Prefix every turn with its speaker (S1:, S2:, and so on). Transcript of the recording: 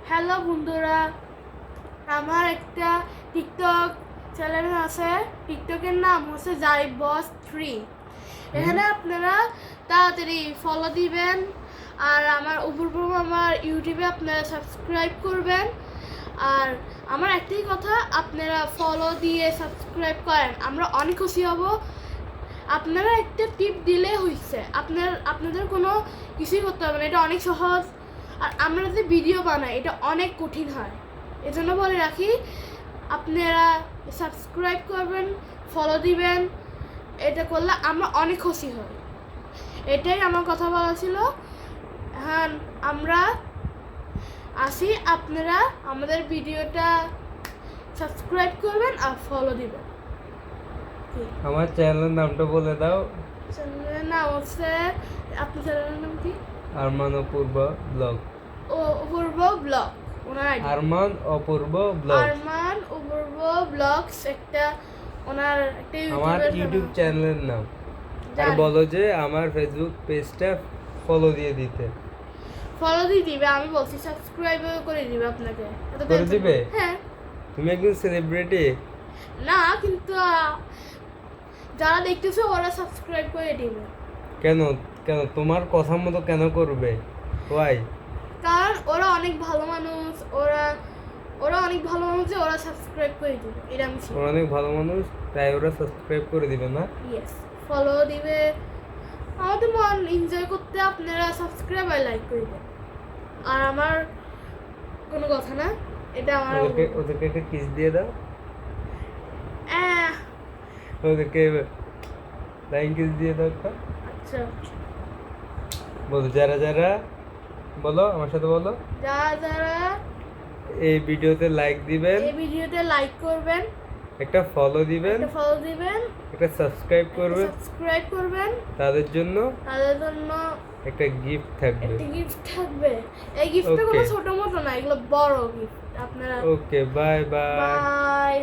S1: Hello বন্ধুরা, আমার একটা টিকটক চ্যানেল আছে। টিকটকের নাম হচ্ছে জারিফ বস 3। এখানে আপনারা তাড়াতাড়ি ফলো দিবেন, আর আমার আমার ইউটিউবে আপনারা সাবস্ক্রাইব করবেন। আর আমার একটাই কথা, আপনারা ফলো দিয়ে সাবস্ক্রাইব করেন, আমরা অনেক খুশি হব। আপনারা একটা টিপ দিলে হয়েছে, আপনাদের কোনো কিছুই করতে হবে না, এটা অনেক সহজ। আর আমরা যে ভিডিও বানাই এটা অনেক কঠিন হয়, এজন্য বলে রাখি আপনারা সাবস্ক্রাইব করবেন, ফলো দিবেন। এটা করলে আমরা অনেক খুশি হই। এটাই আমার কথা বলা ছিল। হ্যাঁ, আমরা আসি, আপনারা আমাদের ভিডিওটা সাবস্ক্রাইব করবেন আর ফলো দিবেন।
S2: আমার চ্যানেলের নামটা বলে দাও।
S1: চ্যানেলের নাম হচ্ছে, আপনার চ্যানেলের নাম কি?
S2: আরমান অপূর্ব ব্লগ।
S1: অপূর্ব ব্লগ, ওনার আইডি
S2: আরমান অপূর্ব ব্লগ।
S1: আরমান অপূর্ব ব্লগস, একটা ওনার একটা
S2: আমার ইউটিউব চ্যানেলের নাম। আর বলো যে আমার ফেসবুক পেজটা ফলো দিয়ে দিতে।
S1: ফলো দিয়ে দিবে, আমি বলছি সাবস্ক্রাইব করে দিবে আপনাকে।
S2: করে দিবে?
S1: হ্যাঁ।
S2: তুমি একজন সেলিব্রিটি?
S1: না, কিন্তু যারা দেখতেছে ওরা সাবস্ক্রাইব করে দিবে।
S2: কেন কেন তোমার কথা মতো কেন করবে? ওয়াই?
S1: কারণ ওরা অনেক ভালো মানুষ, ওরা অনেক ভালো মানুষ যে ওরা সাবস্ক্রাইব করে দিবে, এটা আমি
S2: ওরা অনেক ভালো মানুষ, তাই ওরা সাবস্ক্রাইব করে দিবে না?
S1: ইয়েস, ফলো দিবে। আমাদের মন এনজয় করতে আপনারা সাবস্ক্রাইব আর লাইক করে দেন। আর আমার কোনো কথা না, এটা আমার
S2: ওদেরকে একটা কিস দিয়ে দাও।
S1: আহ,
S2: ওদেরকে লাইন কিস দিয়ে দাও একটা।
S1: আচ্ছা,
S2: বলো যারা যারা, বলো আমার সাথে বলো,
S1: যারা যারা
S2: এই ভিডিওতে লাইক দিবেন,
S1: এই ভিডিওতে লাইক করবেন,
S2: একটা ফলো দিবেন,
S1: একটা ফলো দিবেন,
S2: একটা সাবস্ক্রাইব করবেন,
S1: সাবস্ক্রাইব করবেন,
S2: তাদের জন্য একটা গিফট থাকবে।
S1: একটা গিফট থাকবে। এই গিফটটা কোনো ছোট মতো না, এগুলো বড় গিফট। আপনারা
S2: ওকে, বাই বাই।
S1: বাই।